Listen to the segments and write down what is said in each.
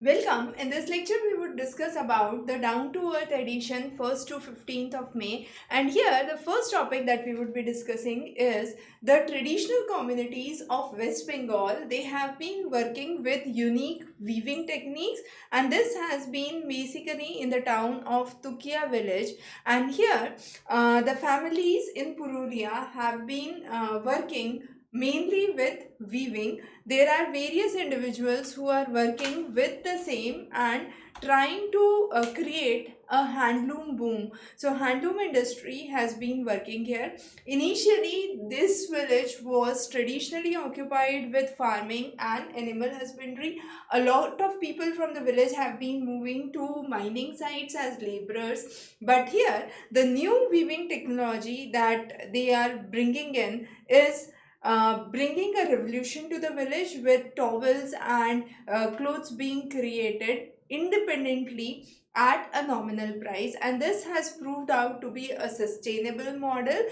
Welcome. In this lecture, we would discuss about the Down to Earth edition 1st to 15th of May. And here, the first topic that we would be discussing is the traditional communities of West Bengal. They have been working with unique weaving techniques, and this has been basically in the town of Tukia village. And here, the families in Purulia have been working mainly with weaving. There are various individuals who are working with the same and trying to create a handloom boom. So handloom industry has been working here. Initially this village was traditionally occupied with farming and animal husbandry. A lot of people from the village have been moving to mining sites as laborers, but here the new weaving technology that they are bringing in is bringing a revolution to the village with towels and clothes being created independently at a nominal price, and this has proved out to be a sustainable model.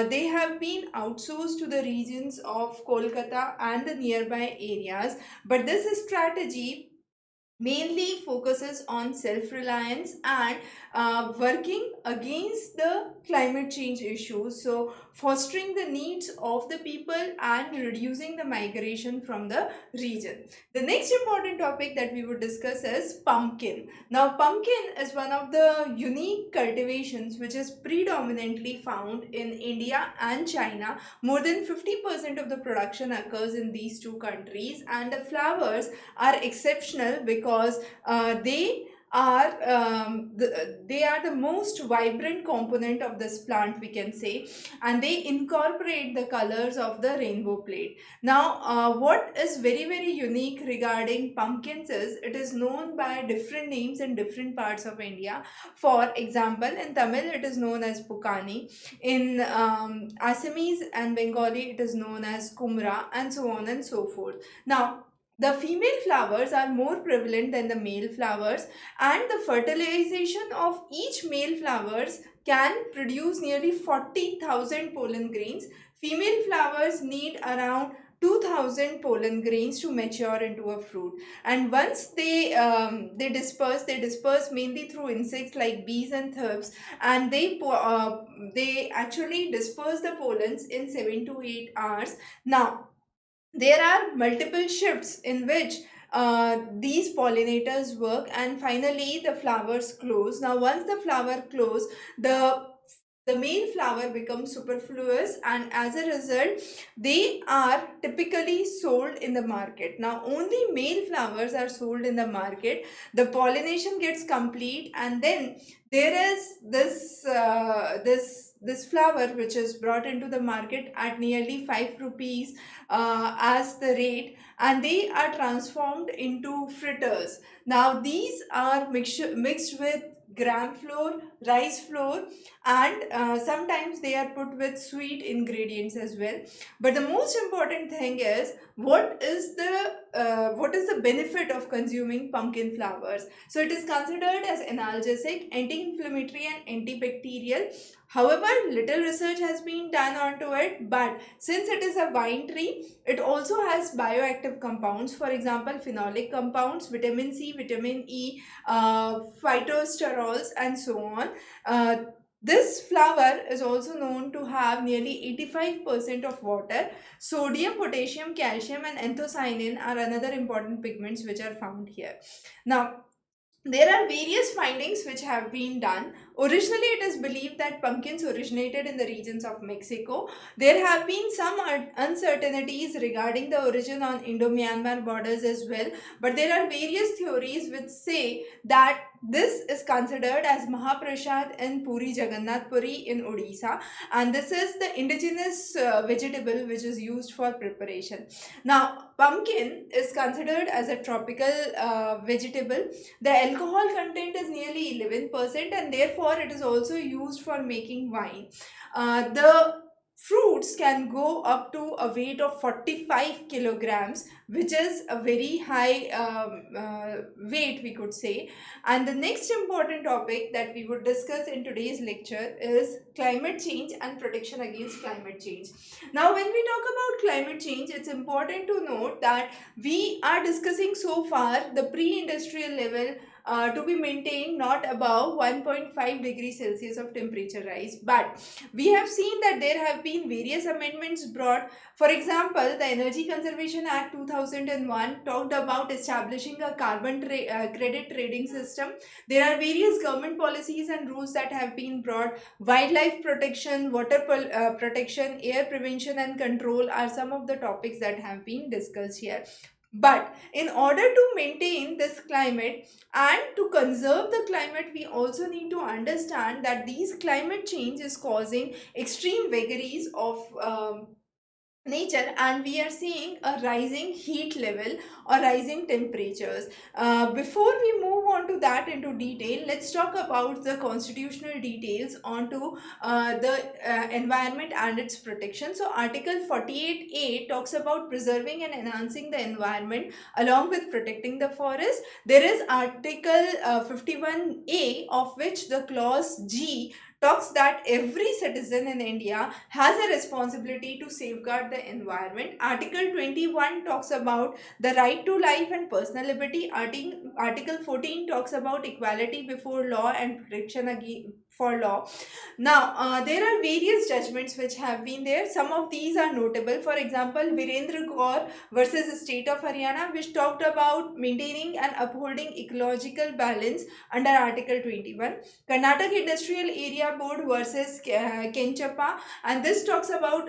They have been outsourced to the regions of Kolkata and the nearby areas, but this strategy mainly focuses on self-reliance and working against the climate change issues, so fostering the needs of the people and reducing the migration from the region. The next important topic that we would discuss is pumpkin. Now pumpkin is one of the unique cultivations which is predominantly found in India and China. More than 50% of the production occurs in these two countries, and the flowers are exceptional because they are the most vibrant component of this plant, we can say, and they incorporate the colors of the rainbow plate. Now what is very unique regarding pumpkins is it is known by different names in different parts of India. For example, in Tamil it is known as Pukani, in Assamese and Bengali it is known as Kumra, and so on and so forth. Now the female flowers are more prevalent than the male flowers, and the fertilization of each male flowers can produce nearly 40,000 pollen grains. Female flowers need around 2,000 pollen grains to mature into a fruit, and once they disperse mainly through insects like bees and thrips, and they actually disperse the pollens in 7 to 8 hours. Now there are multiple shifts in which these pollinators work, and finally the flowers close. Now once the flower close, the male flower becomes superfluous, and as a result they are typically sold in the market. Now only male flowers are sold in the market. The pollination gets complete, and then there is this flower which is brought into the market at nearly 5 rupees as the rate, and they are transformed into fritters. Now these are mixed with gram flour, rice flour, and sometimes they are put with sweet ingredients as well. But the most important thing is what is the benefit of consuming pumpkin flowers. So it is considered as analgesic, anti-inflammatory, and antibacterial. However, little research has been done onto it, but since it is a vine tree, it also has bioactive compounds, for example phenolic compounds, vitamin C, vitamin E, phytosterols, and so on. This flower is also known to have nearly 85% of water. Sodium, potassium, calcium, and anthocyanin are another important pigments which are found here. Now, there are various findings which have been done. Originally, it is believed that pumpkins originated in the regions of Mexico. There have been some uncertainties regarding the origin on Indo-Myanmar borders as well, but there are various theories which say that this is considered as Mahaprasad in Puri Jagannath Puri in Odisha, and this is the indigenous vegetable which is used for preparation. Now, pumpkin is considered as a tropical vegetable. The alcohol content is nearly 11%, and therefore it is also used for making wine. The fruits can go up to a weight of 45 kilograms, which is a very high weight, we could say. And the next important topic that we would discuss in today's lecture is climate change and protection against climate change. Now, when we talk about climate change, it's important to note that we are discussing so far the pre-industrial level to be maintained not above 1.5 degrees Celsius of temperature rise. But we have seen that there have been various amendments brought. For example, the Energy Conservation Act 2001 talked about establishing a carbon credit trading system. There are various government policies and rules that have been brought. Wildlife protection, water protection, air prevention and control are some of the topics that have been discussed here. But in order to maintain this climate and to conserve the climate, we also need to understand that these climate change is causing extreme vagaries of nature, and we are seeing a rising heat level or rising temperatures. Before we move on to that into detail, let's talk about the constitutional details onto the environment and its protection. So article 48A talks about preserving and enhancing the environment along with protecting the forest. There is article 51A, of which the clause G talks that every citizen in India has a responsibility to safeguard the environment. Article 21 talks about the right to life and personal liberty. Article 14 talks about equality before law and protection for law. Now, there are various judgments which have been there. Some of these are notable. For example, Virendra Kaur versus the state of Haryana, which talked about maintaining and upholding ecological balance under Article 21. Karnataka Industrial Area Board versus Kenchappa, and this talks about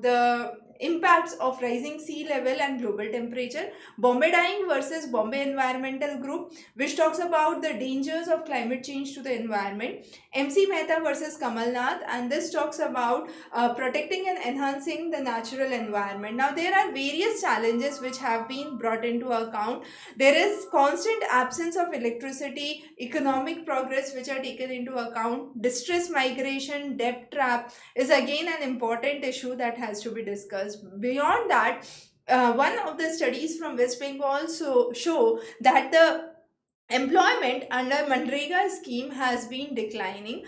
the impacts of rising sea level and global temperature. Bombay Dyeing versus Bombay Environmental Group, which talks about the dangers of climate change to the environment. MC Mehta versus Kamal Nath, and this talks about protecting and enhancing the natural environment. Now, there are various challenges which have been brought into account. There is constant absence of electricity, economic progress which are taken into account. Distress migration, debt trap is again an important issue that has to be discussed. Beyond that, one of the studies from West Bengal show that the employment under Manrega scheme has been declining.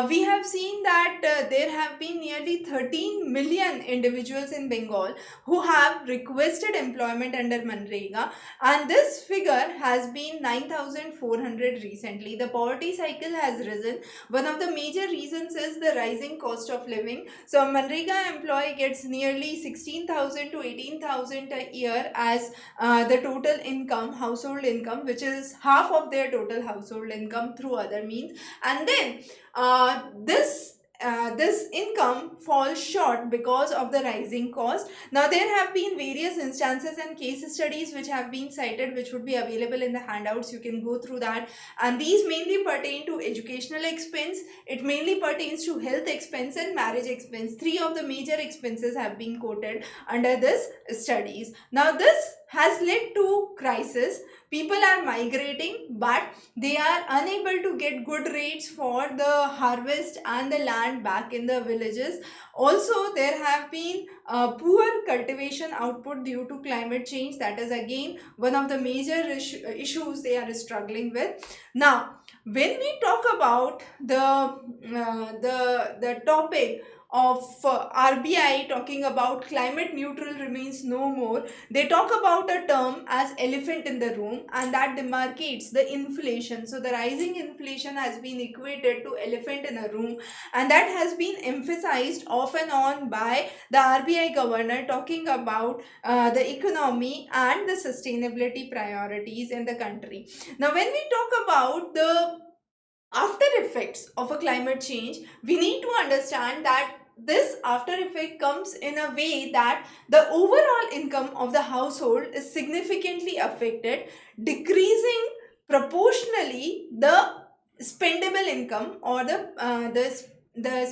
We have seen that there have been nearly 13 million individuals in Bengal who have requested employment under Manrega, and this figure has been 9,400 recently. The poverty cycle has risen. One of the major reasons is the rising cost of living. So Manrega employee gets nearly 16,000 to 18,000 a year as the total income, household income, which is half of their total household income through other means. And then this income falls short because of the rising cost. Now, there have been various instances and case studies which have been cited, which would be available in the handouts. You can go through that, and these mainly pertain to educational expense. It mainly pertains to health expense and marriage expense. Three of the major expenses have been quoted under this studies. Now, this has led to crisis. People are migrating, but they are unable to get good rates for the harvest and the land back in the villages. Also, there have been poor cultivation output due to climate change. That is again one of the major issues they are struggling with. Now, when we talk about the topic of RBI talking about climate neutral remains no more, they talk about a term as elephant in the room, and that demarcates the inflation. So the rising inflation has been equated to elephant in a room, and that has been emphasized off and on by the RBI governor talking about the economy and the sustainability priorities in the country. Now, when we talk about the after effects of a climate change, we need to understand that this after effect comes in a way that the overall income of the household is significantly affected, decreasing proportionally the spendable income, or the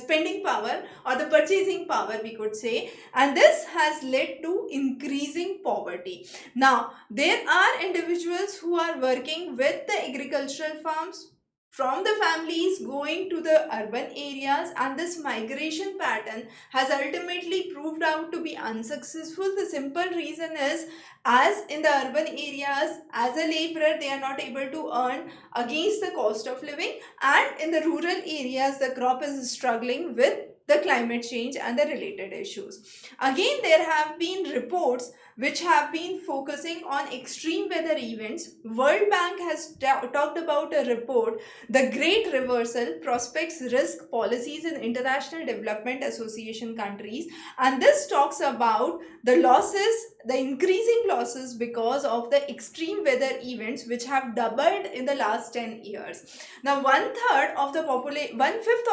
spending power or the purchasing power, we could say, and this has led to increasing poverty. Now, there are individuals who are working with the agricultural farms from the families going to the urban areas, and this migration pattern has ultimately proved out to be unsuccessful. The simple reason is, as in the urban areas, as a laborer they are not able to earn against the cost of living, and in the rural areas the crop is struggling with the climate change and the related issues. Again, there have been reports which have been focusing on extreme weather events. World Bank has talked about a report, the Great Reversal: Prospects, Risk, Policies in International Development Association countries, and this talks about the losses, the increasing losses because of the extreme weather events which have doubled in the last 10 years. Now, one fifth of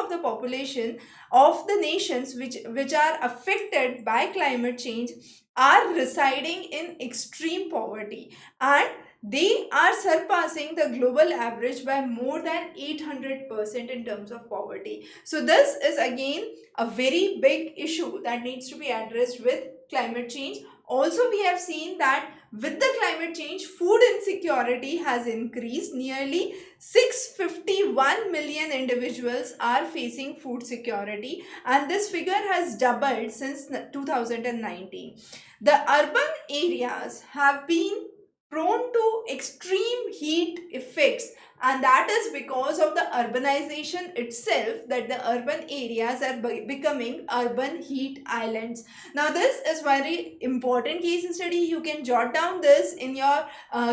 the population of the nations which are affected by climate change are residing in extreme poverty, and they are surpassing the global average by more than 800% in terms of poverty. So this is again a very big issue that needs to be addressed with climate change. Also, we have seen that with the climate change, food insecurity has increased. Nearly 651 million individuals are facing food security, and this figure has doubled since 2019. The urban areas have been prone to extreme heat effects, and that is because of the urbanization itself, that the urban areas are becoming urban heat islands. Now this is very important case study. You can jot down this in your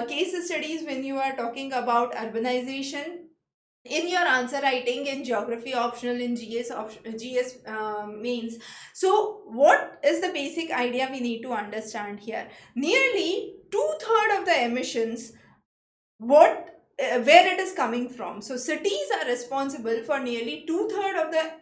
case studies when you are talking about urbanization in your answer writing in geography optional, in gs mains. So what is the basic idea we need to understand here? Nearly two-thirds of the emissions, where it is coming from. So cities are responsible for nearly two-thirds of the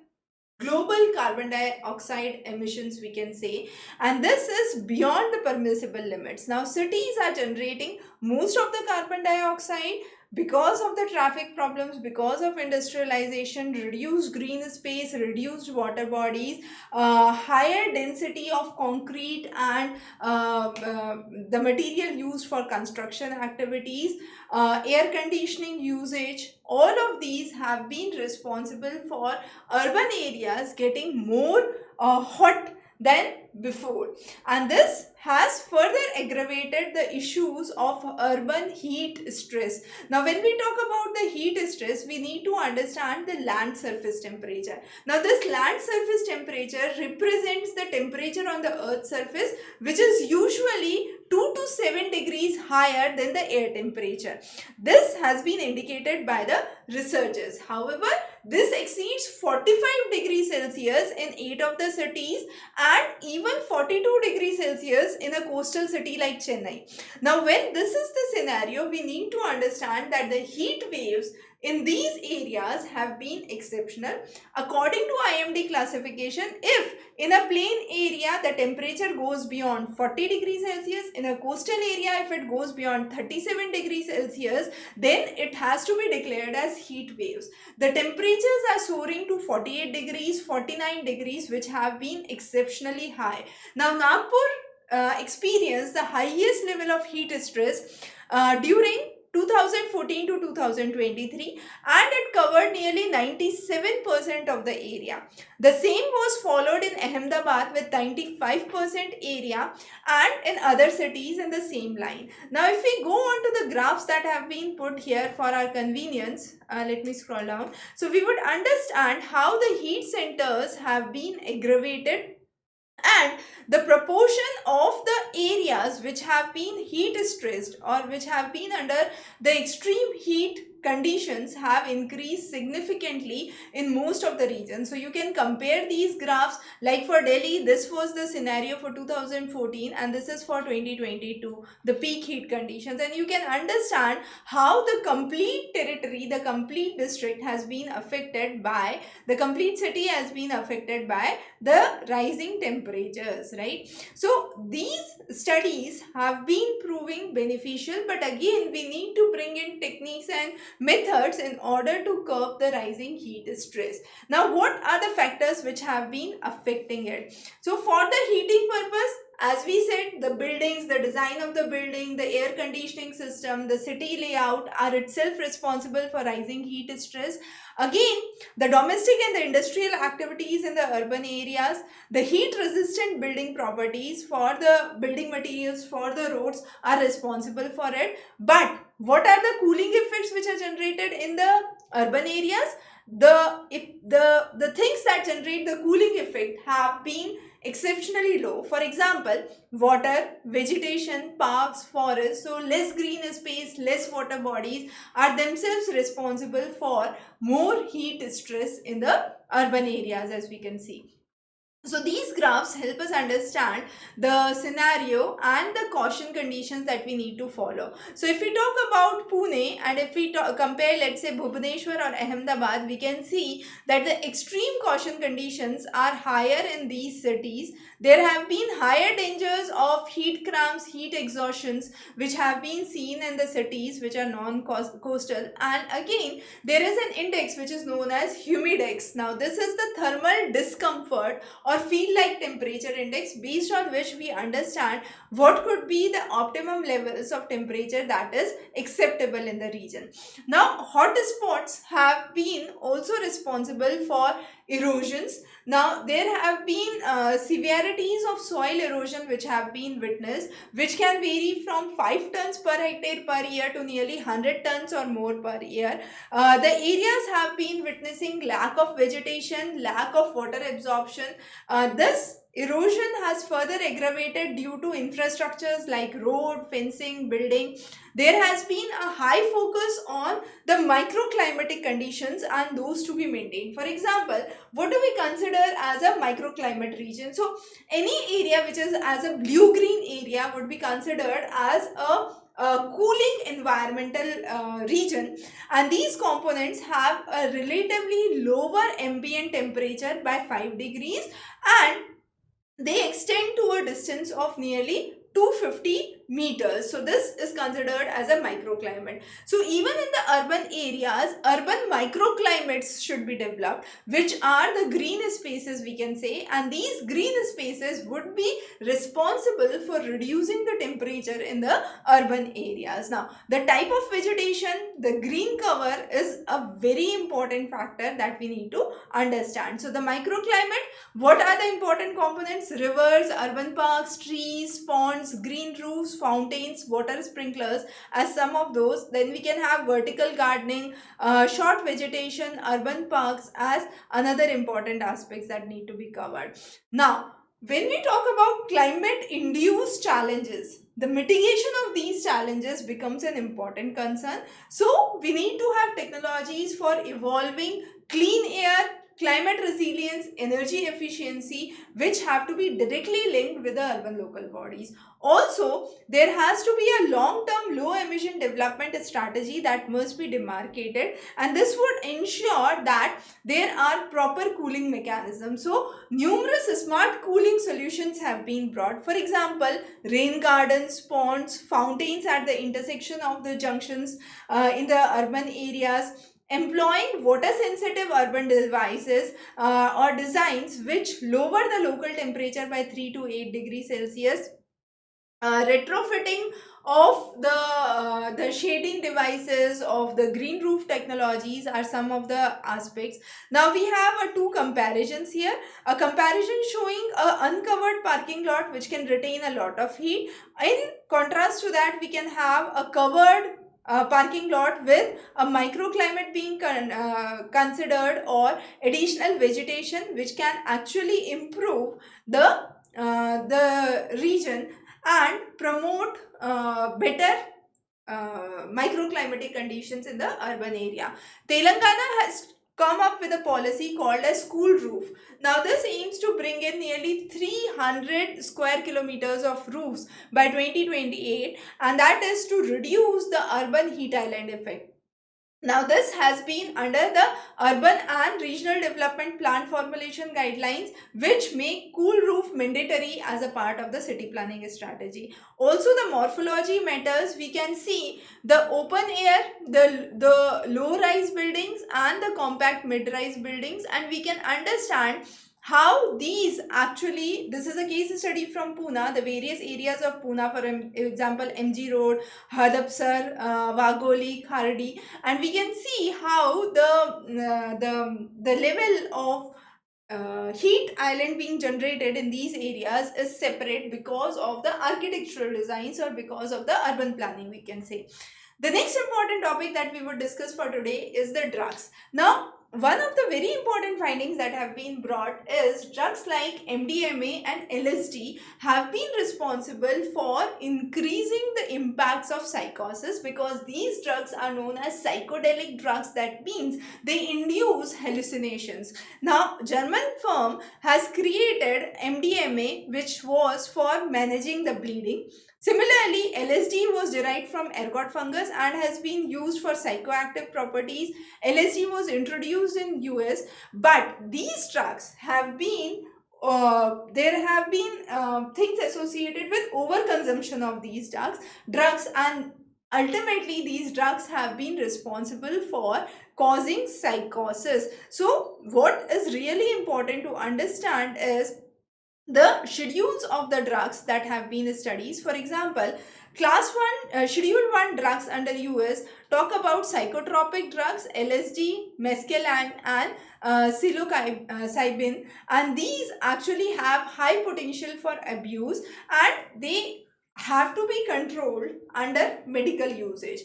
global carbon dioxide emissions, we can say, and this is beyond the permissible limits. Now cities are generating most of the carbon dioxide because of the traffic problems, because of industrialization, reduced green space, reduced water bodies, higher density of concrete, and the material used for construction activities, air conditioning usage. All of these have been responsible for urban areas getting more hot than before, and this has further aggravated the issues of urban heat stress. Now when we talk about the heat stress, we need to understand the land surface temperature. Now this land surface temperature represents the temperature on the earth's surface, which is usually 2 to 7 degrees higher than the air temperature. This has been indicated by the researchers. However, this exceeds 45 degrees Celsius in 8 of the cities, and even 42 degrees Celsius in a coastal city like Chennai. Now, when this is the scenario, we need to understand that the heat waves in these areas have been exceptional. According to IMD classification, if in a plain area the temperature goes beyond 40 degrees Celsius, in a coastal area if it goes beyond 37 degrees Celsius, then it has to be declared as heat waves. The temperatures are soaring to 48 degrees, 49 degrees, which have been exceptionally high. Now Nagpur experienced the highest level of heat stress during 2014 to 2023, and it covered nearly 97% of the area. The same was followed in Ahmedabad with 95% area, and in other cities in the same line. Now if we go on to the graphs that have been put here for our convenience, let me scroll down. So we would understand how the heat centers have been aggravated, and the proportion of the areas which have been heat stressed or which have been under the extreme heat conditions have increased significantly in most of the regions. So you can compare these graphs. Like for Delhi, this was the scenario for 2014, and this is for 2022, the peak heat conditions, and you can understand how the complete territory, the complete district has been affected by, the complete city has been affected by the rising temperatures, right? So these studies have been proving beneficial, but again we need to bring in techniques and methods in order to curb the rising heat stress. Now, what are the factors which have been affecting it? So, for the heating purpose, as we said, the buildings, the design of the building, the air conditioning system, the city layout are itself responsible for rising heat stress. Again, the domestic and the industrial activities in the urban areas, the heat resistant building properties for the building materials for the roads are responsible for it. But what are the cooling effects which are generated in the urban areas? The things that generate the cooling effect have been exceptionally low. For example, water, vegetation, parks, forests. So less green space, less water bodies are themselves responsible for more heat stress in the urban areas, as we can see. So these graphs help us understand the scenario and the caution conditions that we need to follow. So if we talk about Pune and if we compare, let's say, Bhubaneswar or Ahmedabad, we can see that the extreme caution conditions are higher in these cities. There have been higher dangers of heat cramps, heat exhaustions, which have been seen in the cities which are non-coastal. And again, there is an index which is known as humidex. Now this is the thermal discomfort or feel like temperature index, based on which we understand what could be the optimum levels of temperature that is acceptable in the region. Now, hot spots have been also responsible for erosions. Now, there have been severities of soil erosion which have been witnessed, which can vary from 5 tons per hectare per year to nearly 100 tons or more per year. The areas have been witnessing lack of vegetation, lack of water absorption. This erosion has further aggravated due to infrastructures like road, fencing, building. There has been a high focus on the microclimatic conditions and those to be maintained. For example, what do we consider as a microclimate region? So, any area which is as a blue-green area would be considered as a cooling environmental region, and these components have a relatively lower ambient temperature by 5 degrees, and they extend to a distance of nearly 250 meters. So this is considered as a microclimate. So even in the urban areas, urban microclimates should be developed, which are the green spaces, we can say, and these green spaces would be responsible for reducing the temperature in the urban areas. Now, the type of vegetation, the green cover is a very important factor that we need to understand. So the microclimate, what are the important components? Rivers, urban parks, trees, ponds, green roofs, fountains, water sprinklers as some of those. Then we can have vertical gardening, short vegetation, urban parks as another important aspects that need to be covered. Now, when we talk about climate induced challenges, the mitigation of these challenges becomes an important concern. So we need to have technologies for evolving clean air, climate resilience, energy efficiency, which have to be directly linked with the urban local bodies. Also, there has to be a long-term low emission development strategy that must be demarcated, and this would ensure that there are proper cooling mechanisms. So, numerous smart cooling solutions have been brought. For example, rain gardens, ponds, fountains at the intersection of the junctions in the urban areas, employing water sensitive urban devices or designs which lower the local temperature by 3 to 8 degrees Celsius, retrofitting of the shading devices of the green roof technologies are some of the aspects. Now we have two comparisons here, a comparison showing a uncovered parking lot which can retain a lot of heat. In contrast to that, we can have a covered parking lot with a microclimate being considered, or additional vegetation which can actually improve the region and promote better microclimatic conditions in the urban area. Telangana has come up with a policy called as Cool Roof. Now this aims to bring in nearly 300 square kilometers of roofs by 2028, and that is to reduce the urban heat island effect. Now, this has been under the Urban and Regional Development Plan Formulation Guidelines, which make cool roof mandatory as a part of the city planning strategy. Also, the morphology matters. We can see the open air, the low-rise buildings and the compact mid-rise buildings, and we can understand how these actually, this is a case study from Pune, the various areas of Pune, for example, MG Road, Hadapsar, Wagholi, Khardi, and we can see how the level of heat island being generated in these areas is separate because of the architectural designs or because of the urban planning, we can say. The next important topic that we would discuss for today is the drugs. Now, one of the very important findings that have been brought is drugs like MDMA and LSD have been responsible for increasing the impacts of psychosis, because these drugs are known as psychedelic drugs. That means they induce hallucinations. Now, German firm has created MDMA, which was for managing the bleeding. Similarly, LSD was derived from ergot fungus and has been used for psychoactive properties. LSD was introduced in US, but these drugs have been there have been things associated with overconsumption of these drugs, and ultimately these drugs have been responsible for causing psychosis. So what is really important to understand is the schedules of the drugs that have been studied. For example, class 1 schedule 1 drugs under US talk about psychotropic drugs, LSD, mescaline and psilocybin, and these actually have high potential for abuse and they have to be controlled under medical usage.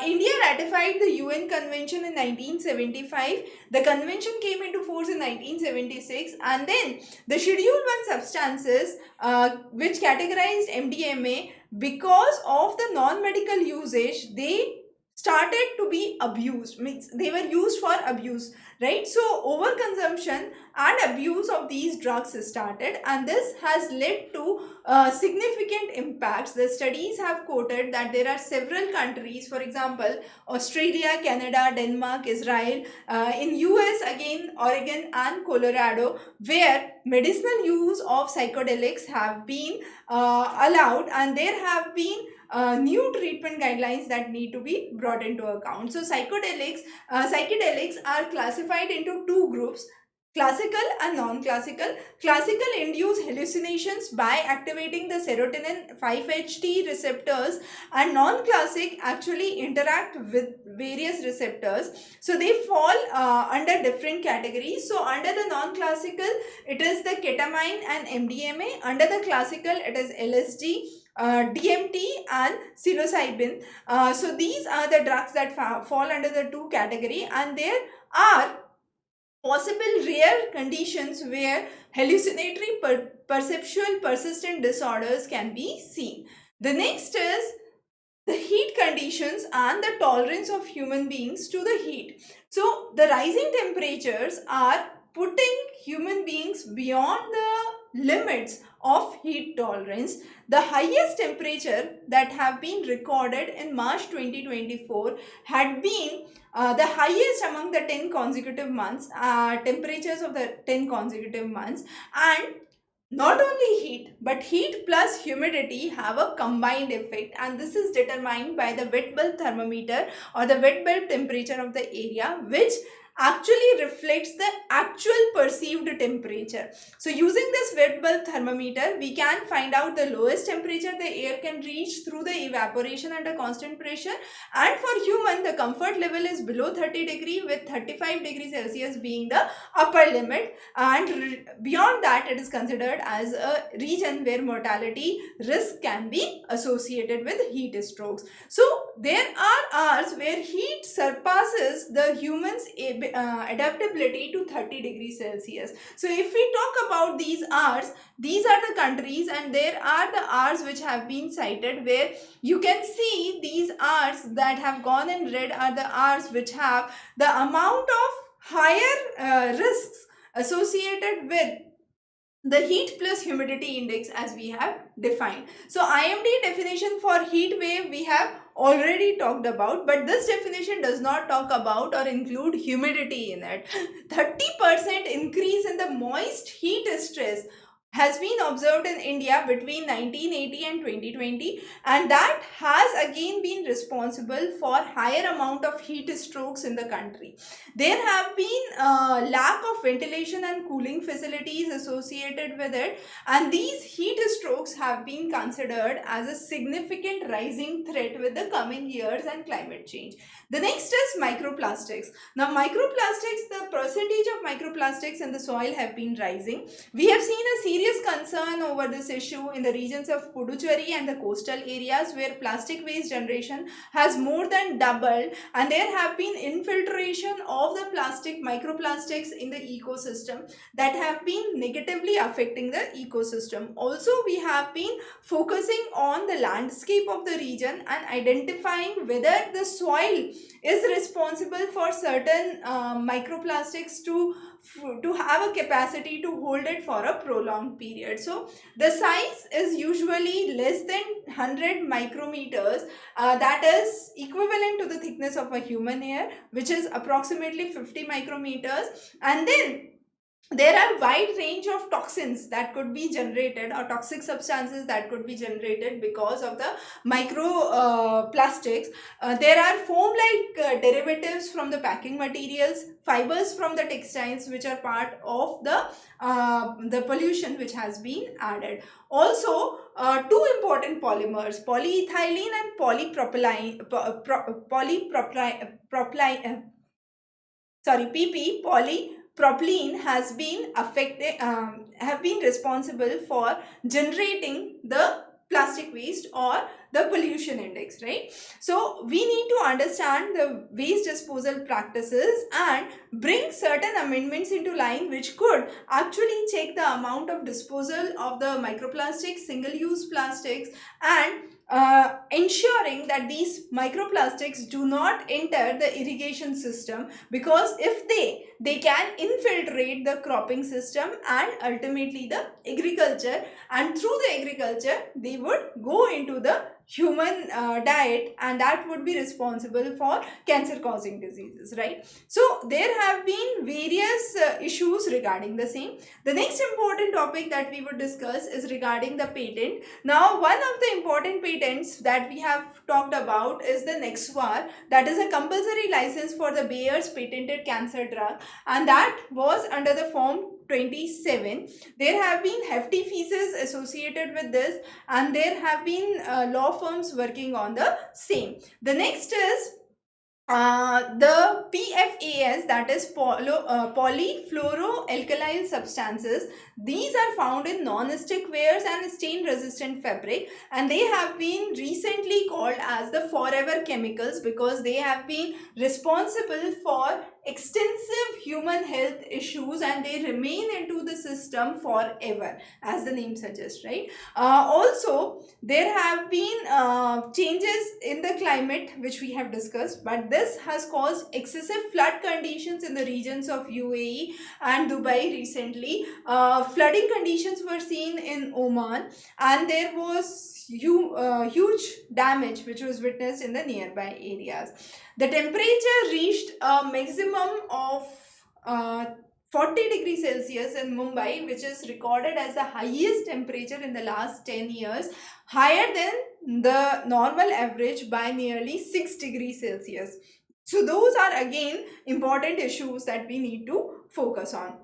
India ratified the UN Convention in 1975. The convention came into force in 1976, and then the Schedule 1 substances, which categorized MDMA, because of the non-medical usage, they started to be abused, means they were used for abuse, right? So overconsumption and abuse of these drugs started, and this has led to significant impacts. The studies have quoted that there are several countries, for example, Australia, Canada, Denmark, Israel, in US again, Oregon and Colorado, where medicinal use of psychedelics have been allowed, and there have been new treatment guidelines that need to be brought into account. So psychedelics are classified into two groups: classical and non-classical. Classical induce hallucinations by activating the serotonin 5-HT receptors, and non-classic actually interact with various receptors. So they fall under different categories. So under the non-classical, it is the ketamine and MDMA. Under the classical, it is LSD, DMT and psilocybin. So these are the drugs that fall under the two category, and there are possible rare conditions where hallucinatory perceptual persistent disorders can be seen. The next is the heat conditions and the tolerance of human beings to the heat. So the rising temperatures are putting human beings beyond the limits of heat tolerance. The highest temperature that have been recorded in March 2024 had been the highest among the 10 consecutive months, temperatures of the 10 consecutive months. And not only heat, but heat plus humidity have a combined effect, and this is determined by the wet bulb thermometer or the wet bulb temperature of the area, which actually reflects the actual perceived temperature. So using this wet bulb thermometer, we can find out the lowest temperature the air can reach through the evaporation under constant pressure, and for human the comfort level is below 30 degree, with 35 degrees Celsius being the upper limit, and beyond that it is considered as a region where mortality risk can be associated with heat strokes. So there are hours where heat surpasses the human's adaptability to 30 degrees Celsius. So if we talk about these hours, these are the countries, and there are the hours which have been cited, where you can see these hours that have gone in red are the hours which have the amount of higher risks associated with the heat plus humidity index as we have defined. So IMD definition for heat wave, we have already talked about, but this definition does not talk about or include humidity in it. 30% increase in the moist heat stress has been observed in India between 1980 and 2020, and that has again been responsible for higher amount of heat strokes in the country. There have been lack of ventilation and cooling facilities associated with it, and these heat strokes have been considered as a significant rising threat with the coming years and climate change. The next is microplastics. Now, microplastics, the percentage of microplastics in the soil have been rising. We have seen a serious concern over this issue in the regions of Puducherry and the coastal areas where plastic waste generation has more than doubled, and there have been infiltration of the plastic microplastics in the ecosystem that have been negatively affecting the ecosystem. Also, we have been focusing on the landscape of the region and identifying whether the soil is responsible for certain microplastics to have a capacity to hold it for a prolonged period. So the size is usually less than 100 micrometers, that is equivalent to the thickness of a human hair, which is approximately 50 micrometers. And then there are wide range of toxins that could be generated, or toxic substances that could be generated because of the microplastics. There are foam like derivatives from the packing materials, fibers from the textiles, which are part of the pollution which has been added. Also, two important polymers, polyethylene and PP, polypropylene has been affected, have been responsible for generating the plastic waste or the pollution index, right? So we need to understand the waste disposal practices and bring certain amendments into line which could actually check the amount of disposal of the microplastics, single-use plastics, and ensuring that these microplastics do not enter the irrigation system, because if they can infiltrate the cropping system and ultimately the agriculture, and through the agriculture they would go into the human diet, and that would be responsible for cancer causing diseases, right? So there have been various issues regarding the same. The next important topic that we would discuss is regarding the patent. Now, one of the important patents that we have talked about is the Nexvar, that is a compulsory license for the Bayer's patented cancer drug, and that was under the form 27. There have been hefty fees associated with this, and there have been law firms working on the same. The next is the PFAS, that is polyfluoroalkyl substances. These are found in non-stick wares and stain resistant fabric, and they have been recently called as the forever chemicals because they have been responsible for extensive human health issues, and they remain into the system forever, as the name suggests, right? Also, there have been changes in the climate which we have discussed, but this has caused excessive flood conditions in the regions of UAE and Dubai recently. Flooding conditions were seen in Oman, and there was huge damage which was witnessed in the nearby areas. The temperature reached a maximum of 40 degrees Celsius in Mumbai, which is recorded as the highest temperature in the last 10 years, higher than the normal average by nearly 6 degrees Celsius. So those are again important issues that we need to focus on.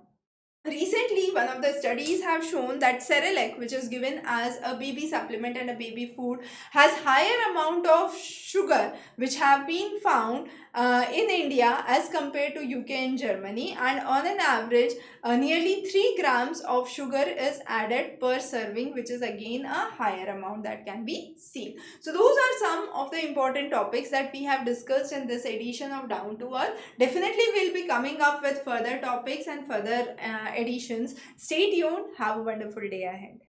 Recently, one of the studies have shown that Cerelac, which is given as a baby supplement and a baby food, has higher amount of sugar which have been found in India as compared to UK and Germany, and on an average nearly 3 grams of sugar is added per serving, which is again a higher amount that can be seen. So those are some of the important topics that we have discussed in this edition of Down to Earth. Definitely we'll be coming up with further topics and further editions. Stay tuned. Have a wonderful day ahead.